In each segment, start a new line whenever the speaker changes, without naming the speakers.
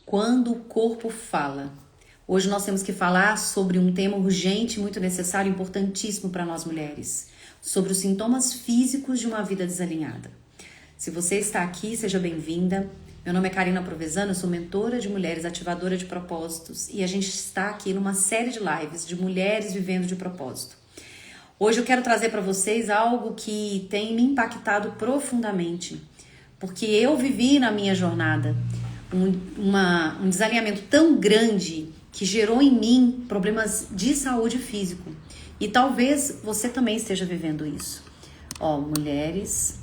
Quando o corpo fala. Hoje nós temos que falar sobre um tema urgente, muito necessário, importantíssimo para nós mulheres. Sobre os sintomas físicos de uma vida desalinhada. Se você está aqui, seja bem-vinda. Meu nome é Karina Provenzano, eu sou mentora de mulheres, ativadora de propósitos. E a gente está aqui numa série de lives de mulheres vivendo de propósito. Hoje eu quero trazer para vocês algo que tem me impactado profundamente. Porque eu vivi na minha jornada um desalinhamento tão grande que gerou em mim problemas de saúde físico. E talvez você também esteja vivendo isso. Mulheres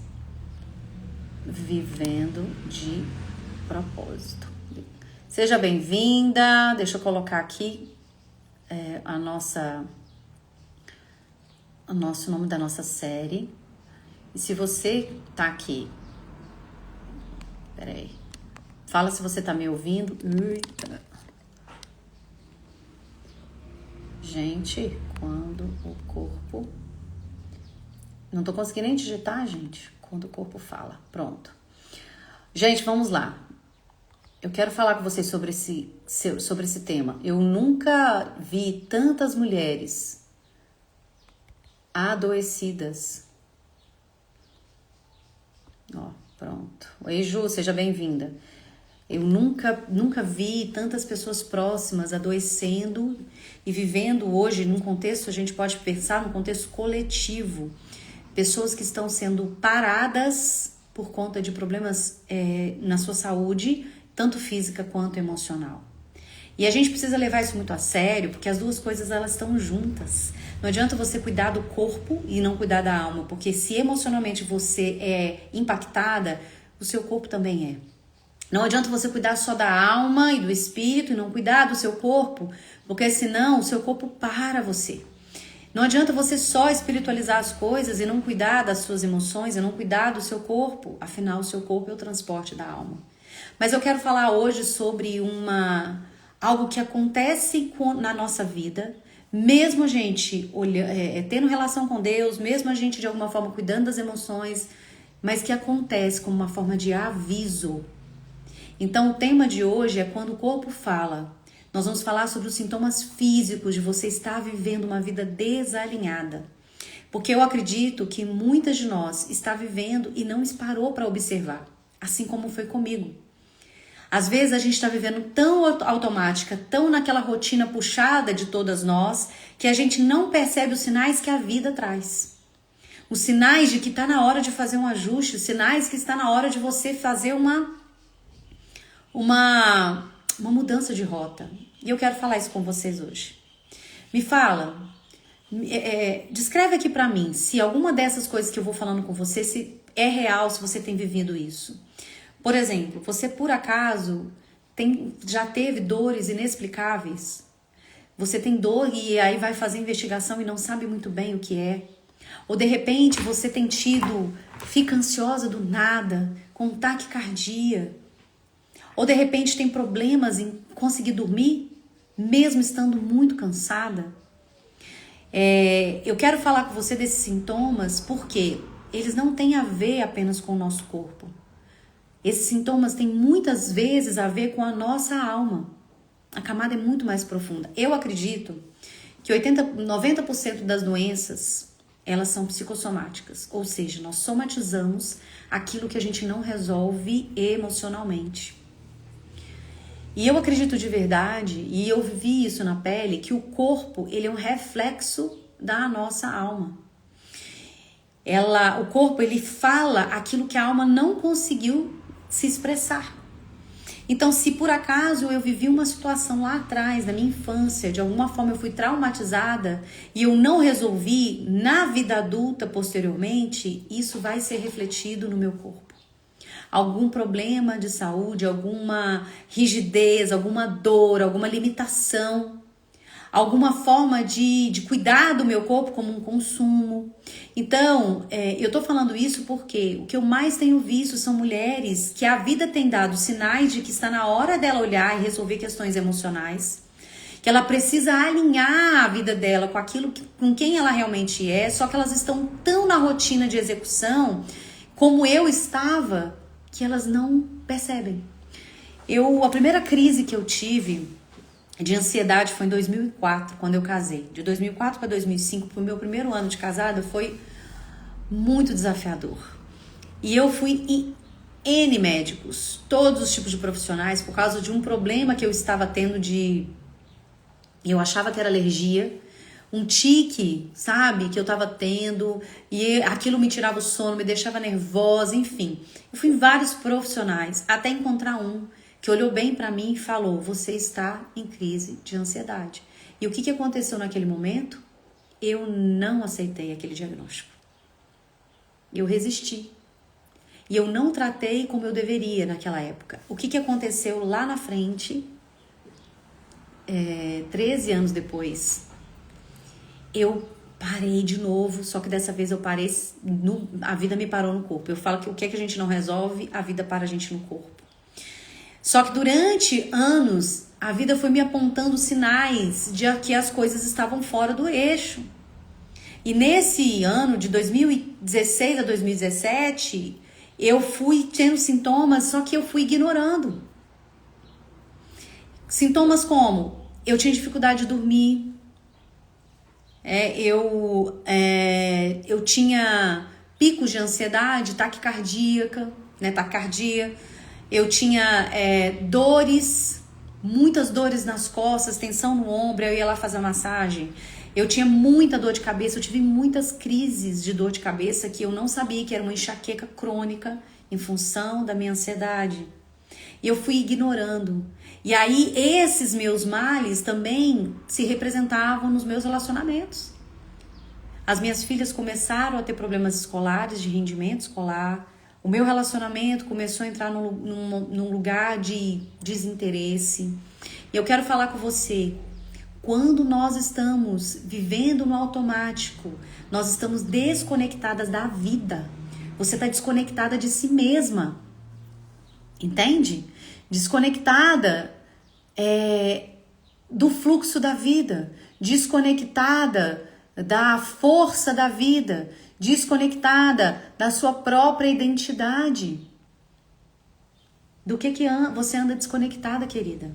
vivendo de propósito. Seja bem-vinda. Deixa eu colocar aqui o nosso nome da nossa série. E se você tá aqui, peraí, fala se você tá me ouvindo. Eita. Gente, quando o corpo... Não tô conseguindo nem digitar, gente. Quando o corpo fala. Pronto. Gente, vamos lá. Eu quero falar com vocês sobre esse tema. Eu nunca vi tantas mulheres adoecidas. Pronto. Oi, Ju, seja bem-vinda. Eu nunca vi tantas pessoas próximas adoecendo e vivendo hoje num contexto, a gente pode pensar num contexto coletivo. Pessoas que estão sendo paradas por conta de problemas na sua saúde, tanto física quanto emocional. E a gente precisa levar isso muito a sério, porque as duas coisas elas estão juntas. Não adianta você cuidar do corpo e não cuidar da alma, porque se emocionalmente você é impactada, o seu corpo também é. Não adianta você cuidar só da alma e do espírito e não cuidar do seu corpo, porque senão o seu corpo para você. Não adianta você só espiritualizar as coisas e não cuidar das suas emoções e não cuidar do seu corpo. Afinal, o seu corpo é o transporte da alma. Mas eu quero falar hoje sobre algo que acontece na nossa vida, mesmo a gente tendo relação com Deus, mesmo a gente de alguma forma cuidando das emoções, mas que acontece como uma forma de aviso. Então o tema de hoje é quando o corpo fala. Nós vamos falar sobre os sintomas físicos de você estar vivendo uma vida desalinhada. Porque eu acredito que muitas de nós está vivendo e não parou para observar, assim como foi comigo. Às vezes a gente está vivendo tão automática, tão naquela rotina puxada de todas nós, que a gente não percebe os sinais que a vida traz. Os sinais de que está na hora de fazer um ajuste, os sinais que está na hora de você fazer uma mudança de rota. E eu quero falar isso com vocês hoje. Me fala, descreve aqui pra mim se alguma dessas coisas que eu vou falando com você se é real, se você tem vivido isso. Por exemplo, você por acaso já teve dores inexplicáveis? Você tem dor e aí vai fazer investigação e não sabe muito bem o que é? Ou de repente você fica ansiosa do nada, com taquicardia? Ou de repente tem problemas em conseguir dormir, mesmo estando muito cansada? Eu quero falar com você desses sintomas porque eles não têm a ver apenas com o nosso corpo. Esses sintomas têm muitas vezes a ver com a nossa alma. A camada é muito mais profunda. Eu acredito que 90% das doenças, elas são psicossomáticas. Ou seja, nós somatizamos aquilo que a gente não resolve emocionalmente. E eu acredito de verdade, e eu vivi isso na pele, que o corpo ele é um reflexo da nossa alma. O corpo ele fala aquilo que a alma não conseguiu se expressar. Então, se por acaso eu vivi uma situação lá atrás, na minha infância, de alguma forma eu fui traumatizada e eu não resolvi na vida adulta posteriormente, isso vai ser refletido no meu corpo. Algum problema de saúde, alguma rigidez, alguma dor, alguma limitação, alguma forma de cuidar do meu corpo como um consumo. Então, eu tô falando isso porque o que eu mais tenho visto são mulheres que a vida tem dado sinais de que está na hora dela olhar e resolver questões emocionais, que ela precisa alinhar a vida dela com aquilo com quem ela realmente é, só que elas estão tão na rotina de execução como eu estava, que elas não percebem. A primeira crise que eu tive de ansiedade foi em 2004, quando eu casei. De 2004 para 2005, pro meu primeiro ano de casada, foi muito desafiador. E eu fui em N médicos, todos os tipos de profissionais, por causa de um problema que eu estava tendo eu achava que era alergia, um tique, sabe, que eu tava tendo, e aquilo me tirava o sono, me deixava nervosa, enfim. Eu fui em vários profissionais, até encontrar um que olhou bem pra mim e falou: você está em crise de ansiedade. E o que aconteceu naquele momento? Eu não aceitei aquele diagnóstico. Eu resisti. E eu não tratei como eu deveria naquela época. O que aconteceu lá na frente, 13 anos depois, eu parei de novo, só que dessa vez eu parei, a vida me parou no corpo. Eu falo que o que a gente não resolve, a vida para a gente no corpo. Só que durante anos, a vida foi me apontando sinais de que as coisas estavam fora do eixo. E nesse ano, de 2016 a 2017, eu fui tendo sintomas, só que eu fui ignorando. Sintomas como? Eu tinha dificuldade de dormir. Eu tinha picos de ansiedade, taquicardia. Eu tinha dores, muitas dores nas costas, tensão no ombro, eu ia lá fazer massagem. Eu tinha muita dor de cabeça, eu tive muitas crises de dor de cabeça que eu não sabia que era uma enxaqueca crônica em função da minha ansiedade. E eu fui ignorando. E aí esses meus males também se representavam nos meus relacionamentos. As minhas filhas começaram a ter problemas escolares, de rendimento escolar. O meu relacionamento começou a entrar num lugar de desinteresse. E eu quero falar com você, quando nós estamos vivendo no automático, nós estamos desconectadas da vida. Você está desconectada de si mesma. Entende? Desconectada do fluxo da vida. Desconectada da força da vida. Desconectada da sua própria identidade. Do que você anda desconectada, querida?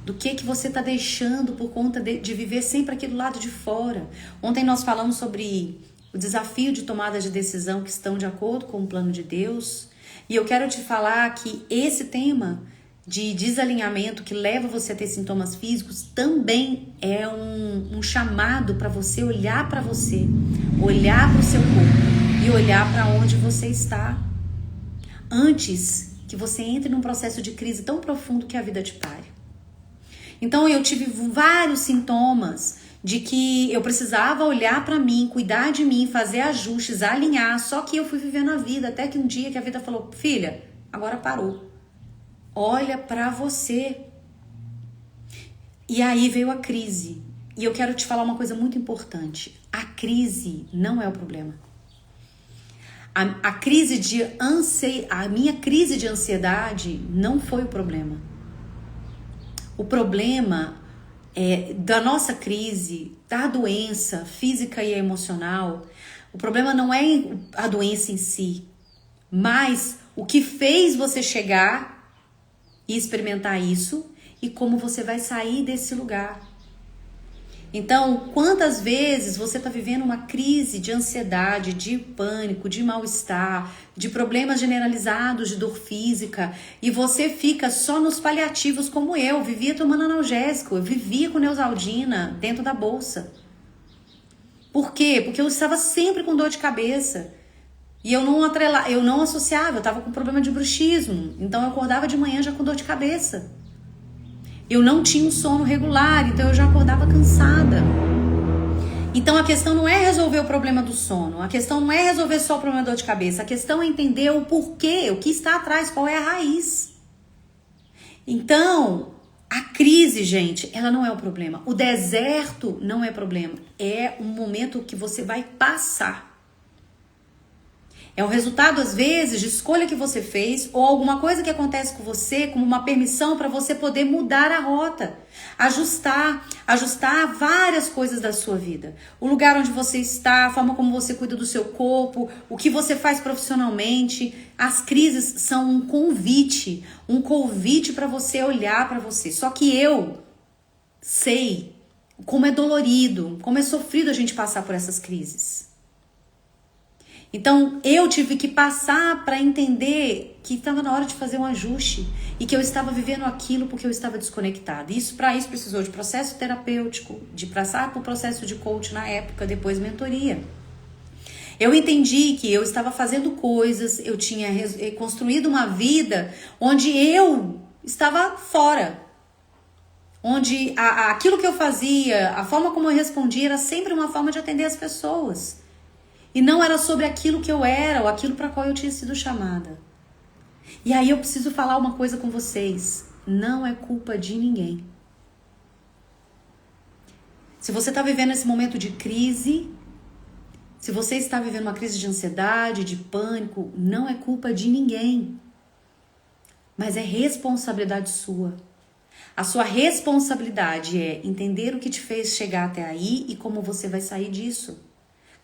Do que você está deixando por conta de viver sempre aqui do lado de fora? Ontem nós falamos sobre o desafio de tomada de decisão que estão de acordo com o plano de Deus. E eu quero te falar que esse tema de desalinhamento que leva você a ter sintomas físicos também é um chamado para você olhar para você, olhar para o seu corpo e olhar para onde você está antes que você entre num processo de crise tão profundo que a vida te pare. Então eu tive vários sintomas de que eu precisava olhar para mim, cuidar de mim, fazer ajustes, alinhar, só que eu fui vivendo a vida até que um dia que a vida falou: filha, agora parou. Olha para você. E aí veio a crise. E eu quero te falar uma coisa muito importante. A crise não é o problema. A minha crise de ansiedade não foi o problema. O problema da nossa crise, da doença física e emocional, o problema não é a doença em si, mas o que fez você chegar e experimentar isso e como você vai sair desse lugar. Então, quantas vezes você está vivendo uma crise de ansiedade, de pânico, de mal-estar, de problemas generalizados de dor física e você fica só nos paliativos como eu, vivia tomando analgésico, eu vivia com Neosaldina dentro da bolsa. Por quê? Porque eu estava sempre com dor de cabeça e eu não associava, eu estava com problema de bruxismo, então eu acordava de manhã já com dor de cabeça. Eu não tinha um sono regular, então eu já acordava cansada. Então a questão não é resolver o problema do sono, a questão não é resolver só o problema da dor de cabeça, a questão é entender o porquê, o que está atrás, qual é a raiz. Então, a crise, gente, ela não é o problema. O deserto não é problema, é um momento que você vai passar. É o resultado, às vezes, de escolha que você fez ou alguma coisa que acontece com você como uma permissão para você poder mudar a rota, ajustar várias coisas da sua vida. O lugar onde você está, a forma como você cuida do seu corpo, o que você faz profissionalmente. As crises são um convite para você olhar para você. Só que eu sei como é dolorido, como é sofrido a gente passar por essas crises. Então, eu tive que passar para entender que estava na hora de fazer um ajuste e que eu estava vivendo aquilo porque eu estava desconectada. Para isso precisou de processo terapêutico, de passar por processo de coach na época, depois mentoria. Eu entendi que eu estava fazendo coisas, eu tinha construído uma vida onde eu estava fora. Onde aquilo que eu fazia, a forma como eu respondia era sempre uma forma de atender as pessoas. E não era sobre aquilo que eu era ou aquilo para qual eu tinha sido chamada. E aí eu preciso falar uma coisa com vocês. Não é culpa de ninguém. Se você está vivendo esse momento de crise, se você está vivendo uma crise de ansiedade, de pânico, não é culpa de ninguém. Mas é responsabilidade sua. A sua responsabilidade é entender o que te fez chegar até aí e como você vai sair disso.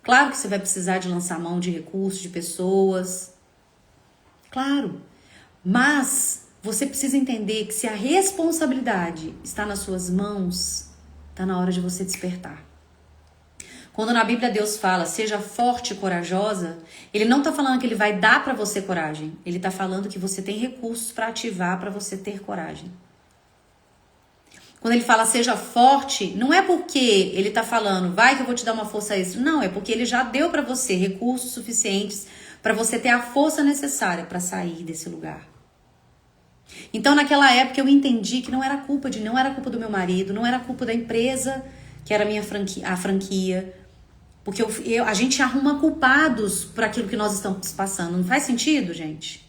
Claro que você vai precisar de lançar mão de recursos, de pessoas. Claro. Mas você precisa entender que se a responsabilidade está nas suas mãos, está na hora de você despertar. Quando na Bíblia Deus fala, seja forte e corajosa, Ele não está falando que Ele vai dar para você coragem. Ele está falando que você tem recursos para ativar para você ter coragem. Quando ele fala seja forte, não é porque ele tá falando vai que eu vou te dar uma força extra. Não, é porque ele já deu para você recursos suficientes para você ter a força necessária para sair desse lugar. Então naquela época eu entendi que não era culpa do meu marido, não era culpa da empresa, que era a franquia. Porque a gente arruma culpados por aquilo que nós estamos passando. Não faz sentido, gente?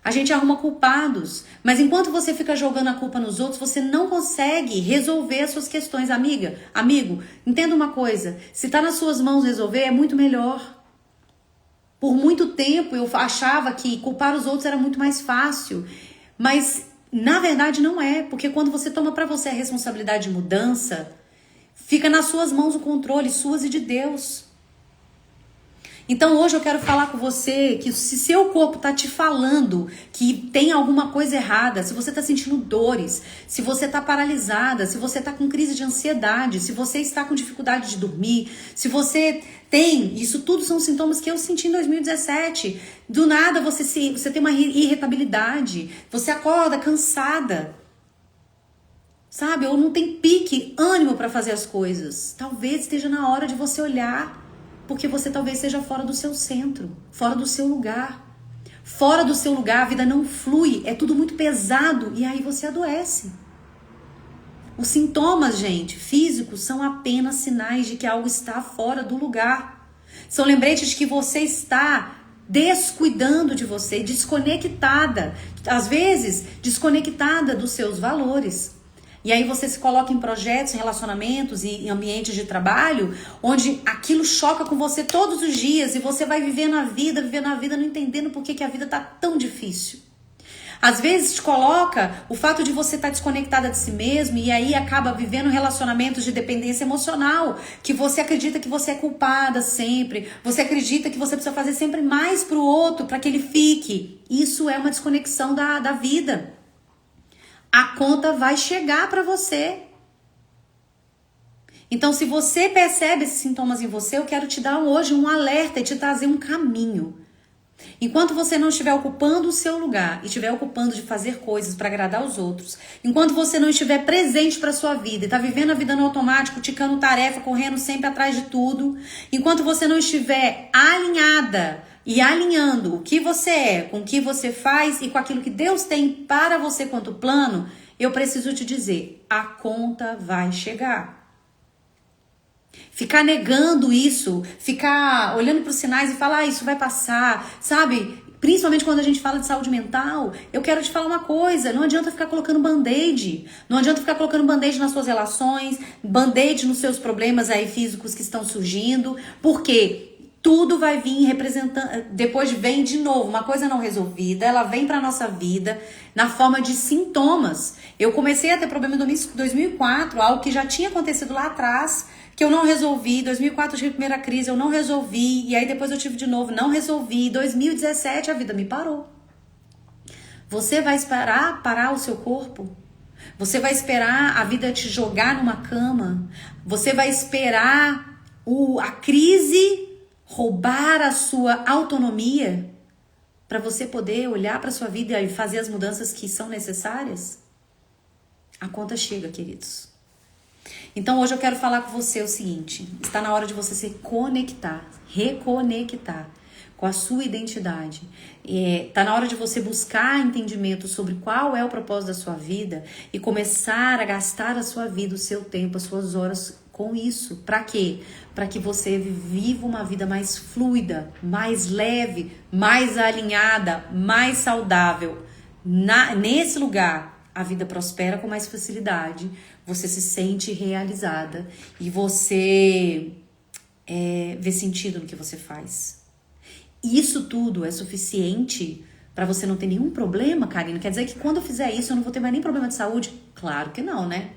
A gente arruma culpados, mas enquanto você fica jogando a culpa nos outros, você não consegue resolver as suas questões. Amigo, entenda uma coisa, se tá nas suas mãos resolver, é muito melhor. Por muito tempo eu achava que culpar os outros era muito mais fácil, mas na verdade não é, porque quando você toma pra você a responsabilidade de mudança, fica nas suas mãos o controle, suas e de Deus. Então hoje eu quero falar com você que se seu corpo tá te falando que tem alguma coisa errada, se você tá sentindo dores, se você tá paralisada, se você tá com crise de ansiedade, se você está com dificuldade de dormir, se você tem, isso tudo são sintomas que eu senti em 2017. Do nada você tem uma irritabilidade, você acorda cansada. Sabe, ou não tem pique, ânimo para fazer as coisas. Talvez esteja na hora de você olhar, porque você talvez seja fora do seu centro, fora do seu lugar. Fora do seu lugar, a vida não flui, é tudo muito pesado e aí você adoece. Os sintomas, gente, físicos são apenas sinais de que algo está fora do lugar. São lembretes de que você está descuidando de você, desconectada. Às vezes, desconectada dos seus valores. E aí você se coloca em projetos, relacionamentos e em ambientes de trabalho onde aquilo choca com você todos os dias e você vai vivendo a vida, não entendendo por que a vida tá tão difícil. Às vezes te coloca o fato de você estar desconectada de si mesmo e aí acaba vivendo relacionamentos de dependência emocional, que você acredita que você é culpada sempre, você acredita que você precisa fazer sempre mais pro outro para que ele fique. Isso é uma desconexão da vida. A conta vai chegar para você. Então, se você percebe esses sintomas em você, eu quero te dar hoje um alerta e te trazer um caminho. Enquanto você não estiver ocupando o seu lugar e estiver ocupando de fazer coisas para agradar os outros, enquanto você não estiver presente para sua vida e tá vivendo a vida no automático, ticando tarefa, correndo sempre atrás de tudo, enquanto você não estiver alinhada e alinhando o que você é, com o que você faz e com aquilo que Deus tem para você quanto plano, eu preciso te dizer, a conta vai chegar. Ficar negando isso, ficar olhando para os sinais e falar, isso vai passar, sabe? Principalmente quando a gente fala de saúde mental, eu quero te falar uma coisa, não adianta ficar colocando band-aid, não adianta ficar colocando band-aid nas suas relações, band-aid nos seus problemas aí físicos que estão surgindo, porque tudo vai vir representando, depois vem de novo, uma coisa não resolvida, ela vem pra nossa vida na forma de sintomas. Eu comecei a ter problema em 2004, algo que já tinha acontecido lá atrás, que eu não resolvi. 2004 eu tive a primeira crise, eu não resolvi, e aí depois eu tive de novo, não resolvi. 2017 a vida me parou. Você vai esperar parar o seu corpo? Você vai esperar a vida te jogar numa cama? Você vai esperar a crise roubar a sua autonomia para você poder olhar para sua vida e fazer as mudanças que são necessárias? A conta chega, queridos. Então hoje eu quero falar com você o seguinte: está na hora de você se conectar, reconectar com a sua identidade. Está na hora de você buscar entendimento sobre qual é o propósito da sua vida e começar a gastar a sua vida, o seu tempo, as suas horas com isso. Para quê? Para que você viva uma vida mais fluida, mais leve, mais alinhada, mais saudável. Nesse lugar, a vida prospera com mais facilidade, você se sente realizada e você vê sentido no que você faz. Isso tudo é suficiente para você não ter nenhum problema, Karina? Quer dizer que quando eu fizer isso eu não vou ter mais nem problema de saúde? Claro que não, né?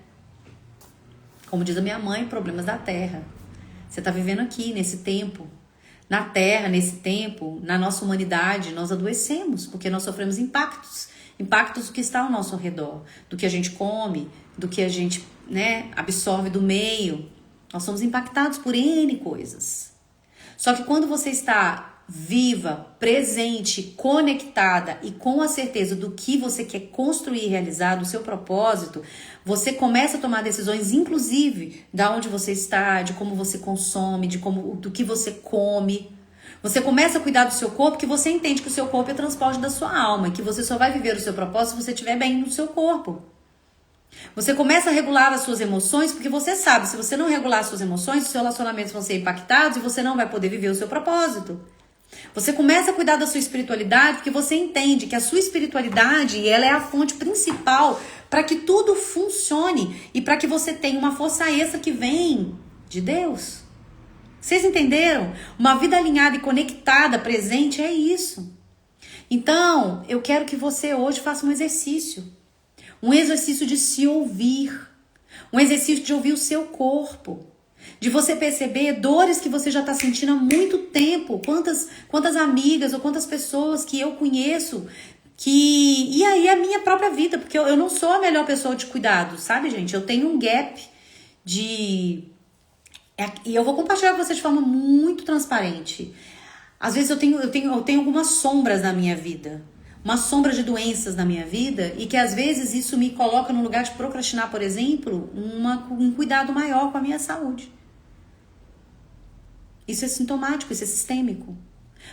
Como diz a minha mãe, problemas da terra. Você está vivendo aqui, nesse tempo. Na terra, nesse tempo, na nossa humanidade, nós adoecemos, porque nós sofremos impactos. Impactos do que está ao nosso redor, do que a gente come, do que a gente, absorve do meio. Nós somos impactados por N coisas. Só que quando você está viva, presente, conectada e com a certeza do que você quer construir e realizar, do seu propósito, você começa a tomar decisões, inclusive, da onde você está, de como você consome, do que você come. Você começa a cuidar do seu corpo, que você entende que o seu corpo é transporte da sua alma, e que você só vai viver o seu propósito se você estiver bem no seu corpo. Você começa a regular as suas emoções, porque você sabe, se você não regular as suas emoções, os seus relacionamentos vão ser impactados e você não vai poder viver o seu propósito. Você começa a cuidar da sua espiritualidade, porque você entende que a sua espiritualidade, ela é a fonte principal para que tudo funcione e para que você tenha uma força extra que vem de Deus. Vocês entenderam? Uma vida alinhada e conectada, presente, é isso. Então, eu quero que você hoje faça um exercício de se ouvir, um exercício de ouvir o seu corpo, de você perceber dores que você já está sentindo há muito tempo. Quantas amigas ou quantas pessoas que eu conheço e aí a minha própria vida, porque eu não sou a melhor pessoa de cuidado, sabe, gente? Eu tenho um gap e eu vou compartilhar com vocês de forma muito transparente. Às vezes eu tenho algumas sombras na minha vida, uma sombra de doenças na minha vida, e que às vezes isso me coloca no lugar de procrastinar, por exemplo, um cuidado maior com a minha saúde. Isso é sintomático, isso é sistêmico.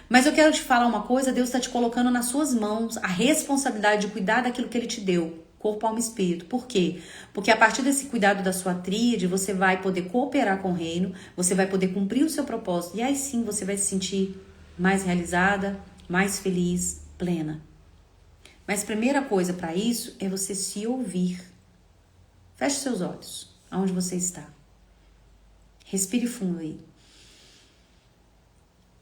Mas eu quero te falar uma coisa: Deus está te colocando nas suas mãos a responsabilidade de cuidar daquilo que Ele te deu, corpo, alma e espírito. Por quê? Porque a partir desse cuidado da sua tríade, você vai poder cooperar com o reino, você vai poder cumprir o seu propósito, e aí sim você vai se sentir mais realizada, mais feliz, plena. Mas a primeira coisa para isso é você se ouvir. Feche seus olhos, aonde você está. Respire fundo aí.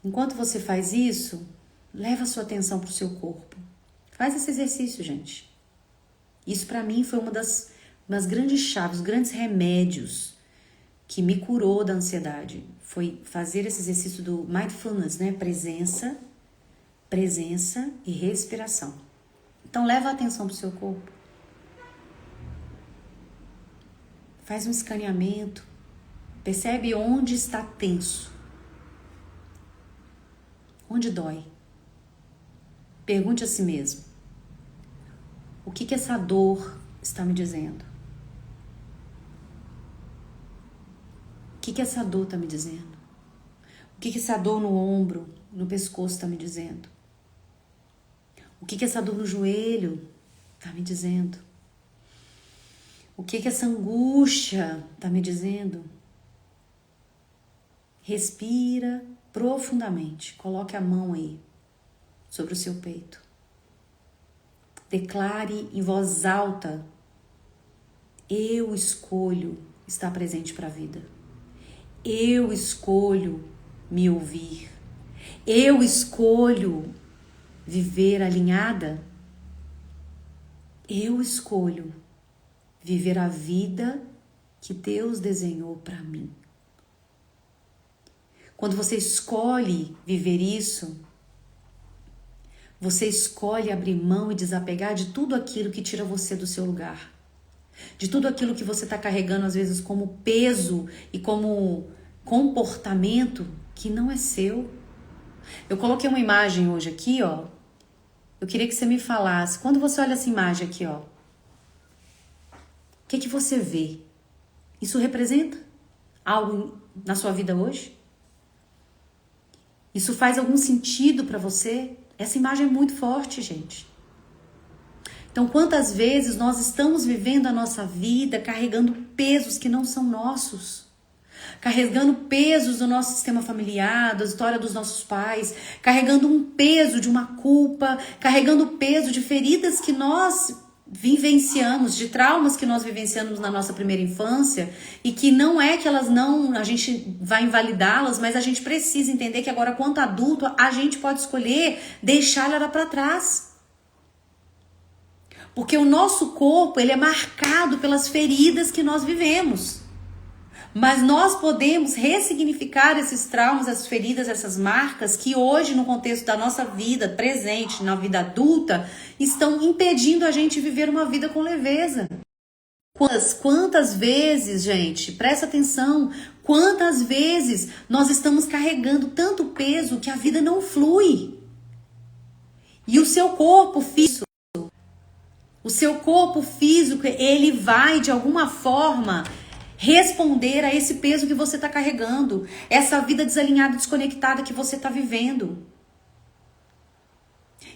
Enquanto você faz isso, leva a sua atenção para o seu corpo. Faz esse exercício, gente. Isso para mim foi uma das grandes chaves, os grandes remédios que me curou da ansiedade. Foi fazer esse exercício do mindfulness, presença e respiração. Então leva a atenção para o seu corpo. Faz um escaneamento. Percebe onde está tenso. Onde dói. Pergunte a si mesmo: o que essa dor está me dizendo? O que essa dor está me dizendo? O que essa dor no ombro, no pescoço está me dizendo? O que essa dor no joelho está me dizendo? O que essa angústia está me dizendo? Respira profundamente. Coloque a mão aí sobre o seu peito. Declare em voz alta: eu escolho estar presente para a vida. Eu escolho me ouvir. Eu escolho viver alinhada. Eu escolho viver a vida que Deus desenhou para mim. Quando você escolhe viver isso, você escolhe abrir mão e desapegar de tudo aquilo que tira você do seu lugar. De tudo aquilo que você está carregando, às vezes, como peso e como comportamento que não é seu. Eu coloquei uma imagem hoje aqui, ó. Eu queria que você me falasse, quando você olha essa imagem aqui, ó, o que você vê? Isso representa algo na sua vida hoje? Isso faz algum sentido para você? Essa imagem é muito forte, gente. Então, quantas vezes nós estamos vivendo a nossa vida carregando pesos que não são nossos? Carregando pesos do nosso sistema familiar, da história dos nossos pais, carregando um peso de uma culpa, carregando o peso de feridas que nós vivenciamos, de traumas que nós vivenciamos na nossa primeira infância e que não é que elas não, a gente vai invalidá-las, mas a gente precisa entender que agora, quanto adulto, a gente pode escolher deixar ela para trás. Porque o nosso corpo, ele é marcado pelas feridas que nós vivemos. Mas nós podemos ressignificar esses traumas, essas feridas, essas marcas que hoje, no contexto da nossa vida presente, na vida adulta, estão impedindo a gente viver uma vida com leveza. Quantas vezes, gente, presta atenção, quantas vezes nós estamos carregando tanto peso que a vida não flui. E o seu corpo físico, ele vai de alguma forma responder a esse peso que você está carregando, essa vida desalinhada, desconectada que você está vivendo.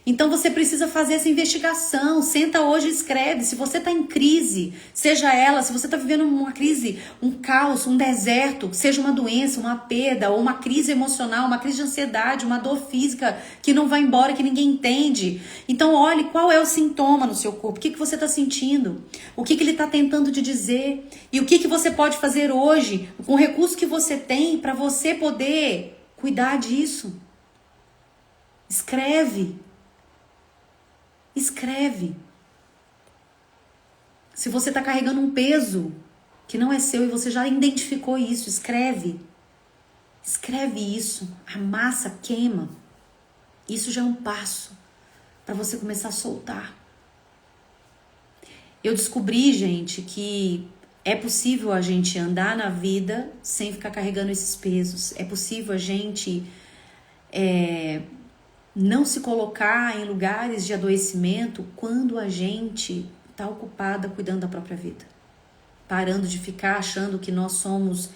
Então você precisa fazer essa investigação, senta hoje e escreve. Se você está em crise, seja ela, se você está vivendo uma crise, um caos, um deserto, seja uma doença, uma perda, ou uma crise emocional, uma crise de ansiedade, uma dor física que não vai embora, que ninguém entende. Então olhe qual é o sintoma no seu corpo, o que você está sentindo, o que ele está tentando te dizer e o que você pode fazer hoje com o recurso que você tem para você poder cuidar disso. Escreve. Se você está carregando um peso que não é seu e você já identificou isso, escreve. Escreve isso. Amassa, queima. Isso já é um passo para você começar a soltar. Eu descobri, gente, que é possível a gente andar na vida sem ficar carregando esses pesos. É possível a gente não se colocar em lugares de adoecimento quando a gente está ocupada cuidando da própria vida. Parando de ficar achando que nós somos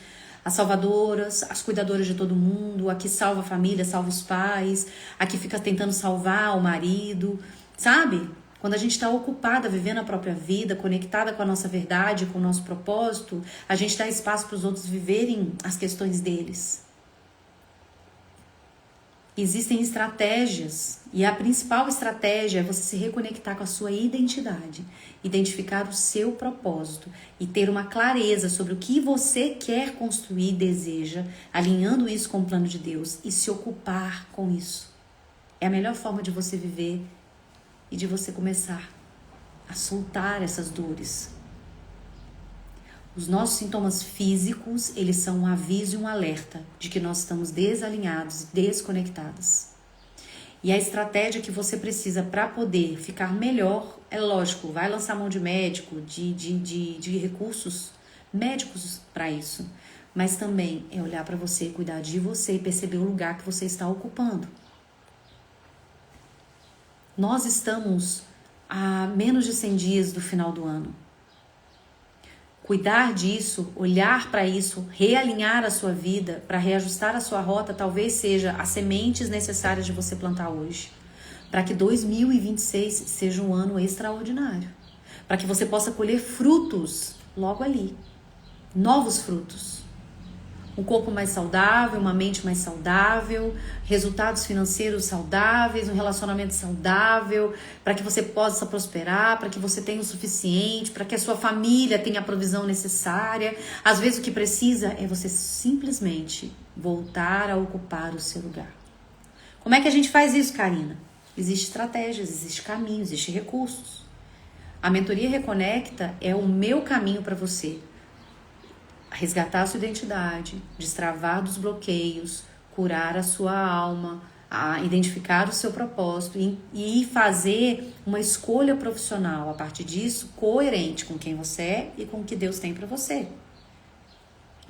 as salvadoras, as cuidadoras de todo mundo, a que salva a família, salva os pais, a que fica tentando salvar o marido, sabe? Quando a gente está ocupada, vivendo a própria vida, conectada com a nossa verdade, com o nosso propósito, a gente dá espaço para os outros viverem as questões deles. Existem estratégias e a principal estratégia é você se reconectar com a sua identidade, identificar o seu propósito e ter uma clareza sobre o que você quer construir e deseja, alinhando isso com o plano de Deus e se ocupar com isso. É a melhor forma de você viver e de você começar a soltar essas dores. Os nossos sintomas físicos, eles são um aviso e um alerta de que nós estamos desalinhados, desconectados. E a estratégia que você precisa para poder ficar melhor, é lógico, vai lançar mão de médico, de recursos médicos para isso. Mas também é olhar para você, cuidar de você e perceber o lugar que você está ocupando. Nós estamos a menos de 100 dias do final do ano. Cuidar disso, olhar para isso, realinhar a sua vida, para reajustar a sua rota, talvez seja as sementes necessárias de você plantar hoje. Para que 2026 seja um ano extraordinário. Para que você possa colher frutos logo ali. Novos frutos. Um corpo mais saudável, uma mente mais saudável, resultados financeiros saudáveis, um relacionamento saudável, para que você possa prosperar, para que você tenha o suficiente, para que a sua família tenha a provisão necessária. Às vezes o que precisa é você simplesmente voltar a ocupar o seu lugar. Como é que a gente faz isso, Karina? Existem estratégias, existem caminhos, existem recursos. A mentoria Reconecta é o meu caminho para você resgatar a sua identidade, destravar dos bloqueios, curar a sua alma, a identificar o seu propósito e fazer uma escolha profissional a partir disso, coerente com quem você é e com o que Deus tem para você.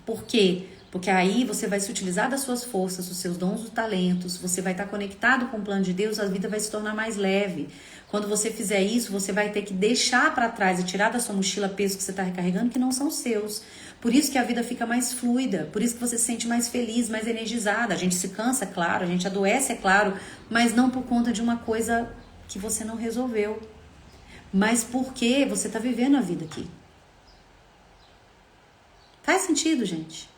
Por quê? Porque aí você vai se utilizar das suas forças, dos seus dons, dos talentos, você vai estar conectado com o plano de Deus, a vida vai se tornar mais leve. Quando você fizer isso, você vai ter que deixar para trás e tirar da sua mochila peso que você está recarregando que não são seus. Por isso que a vida fica mais fluida, por isso que você se sente mais feliz, mais energizada. A gente se cansa, é claro, a gente adoece, é claro, mas não por conta de uma coisa que você não resolveu, mas porque você está vivendo a vida aqui. Faz sentido, gente?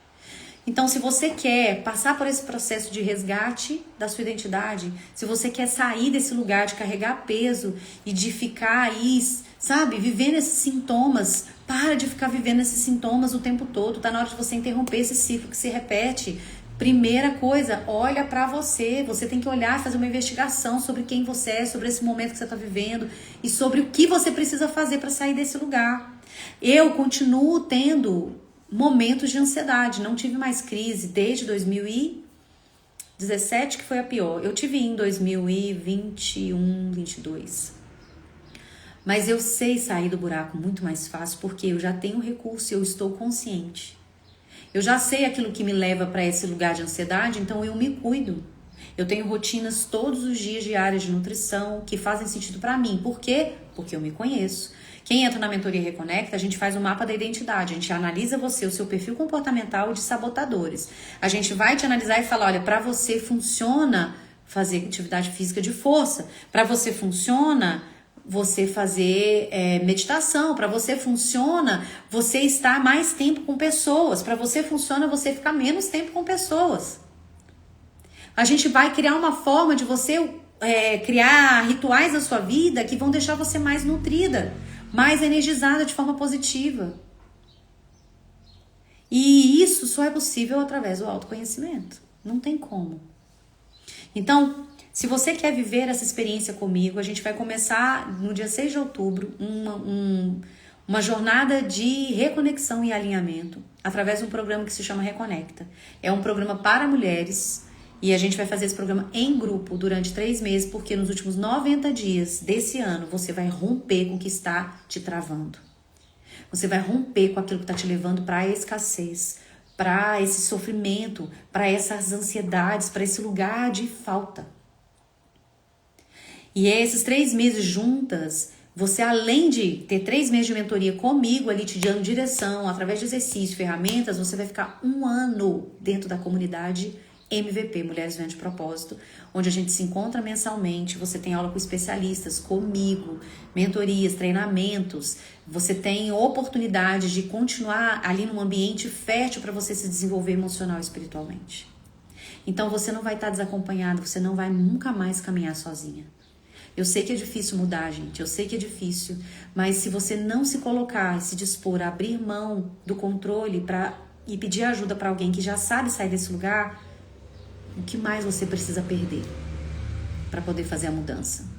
Então, se você quer passar por esse processo de resgate da sua identidade, se você quer sair desse lugar de carregar peso e de ficar aí, sabe, vivendo esses sintomas, para de ficar vivendo esses sintomas o tempo todo. Tá na hora de você interromper esse ciclo que se repete. Primeira coisa, olha pra você. Você tem que olhar, fazer uma investigação sobre quem você é, sobre esse momento que você tá vivendo e sobre o que você precisa fazer para sair desse lugar. Eu continuo tendo momentos de ansiedade, não tive mais crise desde 2017, que foi a pior. Eu tive em 2021, 22. Mas eu sei sair do buraco muito mais fácil porque eu já tenho recurso e eu estou consciente. Eu já sei aquilo que me leva para esse lugar de ansiedade, então eu me cuido. Eu tenho rotinas todos os dias diárias de nutrição que fazem sentido para mim. Por quê? Porque eu me conheço. Quem entra na mentoria Reconecta, a gente faz um mapa da identidade, a gente analisa você, o seu perfil comportamental de sabotadores. A gente vai te analisar e falar, olha, para você funciona fazer atividade física de força, para você funciona você fazer meditação, para você funciona você estar mais tempo com pessoas, para você funciona você ficar menos tempo com pessoas. A gente vai criar uma forma de você criar rituais na sua vida que vão deixar você mais nutrida, mais energizada de forma positiva. E isso só é possível através do autoconhecimento. Não tem como. Então, se você quer viver essa experiência comigo, a gente vai começar no dia 6 de outubro uma jornada de reconexão e alinhamento através de um programa que se chama Reconecta. É um programa para mulheres. E a gente vai fazer esse programa em grupo durante 3 meses, porque nos últimos 90 dias desse ano, você vai romper com o que está te travando. Você vai romper com aquilo que está te levando para a escassez, para esse sofrimento, para essas ansiedades, para esse lugar de falta. E esses 3 meses juntas, você além de ter 3 meses de mentoria comigo ali te dando direção, através de exercícios, ferramentas, você vai ficar 1 ano dentro da comunidade MVP, Mulheres Vivendo de Propósito, onde a gente se encontra mensalmente, você tem aula com especialistas, comigo, mentorias, treinamentos, você tem oportunidade de continuar ali num ambiente fértil para você se desenvolver emocional e espiritualmente. Então você não vai estar desacompanhado, você não vai nunca mais caminhar sozinha. Eu sei que é difícil mudar, gente, eu sei que é difícil, mas se você não se colocar, se dispor a abrir mão do controle e pedir ajuda para alguém que já sabe sair desse lugar, o que mais você precisa perder para poder fazer a mudança?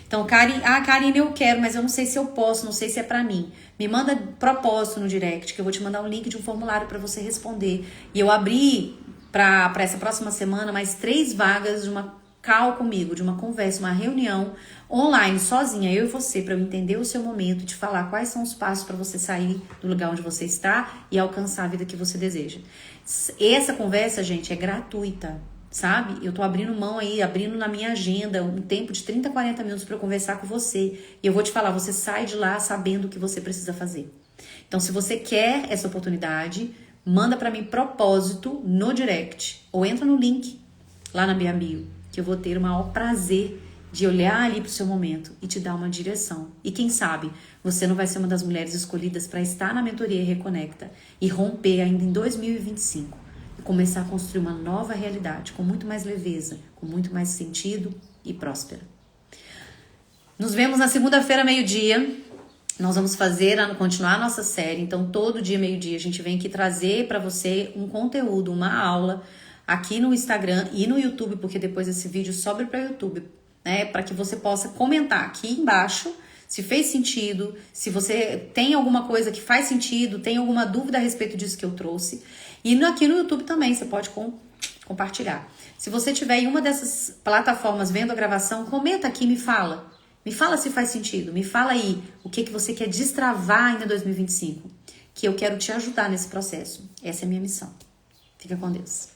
Então, Karine, eu quero, mas eu não sei se eu posso, não sei se é para mim. Me manda propósito no direct, que eu vou te mandar um link de um formulário para você responder. E eu abri para essa próxima semana mais 3 vagas de uma call comigo, de uma conversa, uma reunião online, sozinha, eu e você, para eu entender o seu momento e te falar quais são os passos para você sair do lugar onde você está e alcançar a vida que você deseja. Essa conversa, gente, é gratuita. Sabe? Eu tô abrindo mão aí, abrindo na minha agenda um tempo de 30, 40 minutos para eu conversar com você. E eu vou te falar, você sai de lá sabendo o que você precisa fazer. Então, se você quer essa oportunidade, manda para mim propósito no direct. Ou entra no link lá na minha bio, que eu vou ter o maior prazer de olhar ali pro seu momento e te dar uma direção. E quem sabe, você não vai ser uma das mulheres escolhidas para estar na mentoria Reconecta e romper ainda em 2025. Começar a construir uma nova realidade com muito mais leveza, com muito mais sentido e próspera. Nos vemos na segunda-feira, meio-dia. Nós vamos continuar a nossa série. Então, todo dia, meio-dia, a gente vem aqui trazer para você um conteúdo, uma aula, aqui no Instagram e no YouTube, porque depois esse vídeo sobe para o YouTube, né? Para que você possa comentar aqui embaixo se fez sentido, se você tem alguma coisa que faz sentido, tem alguma dúvida a respeito disso que eu trouxe. E aqui no YouTube também você pode compartilhar. Se você tiver em uma dessas plataformas vendo a gravação, comenta aqui e me fala. Me fala se faz sentido. Me fala aí o que você quer destravar ainda em 2025. Que eu quero te ajudar nesse processo. Essa é a minha missão. Fica com Deus.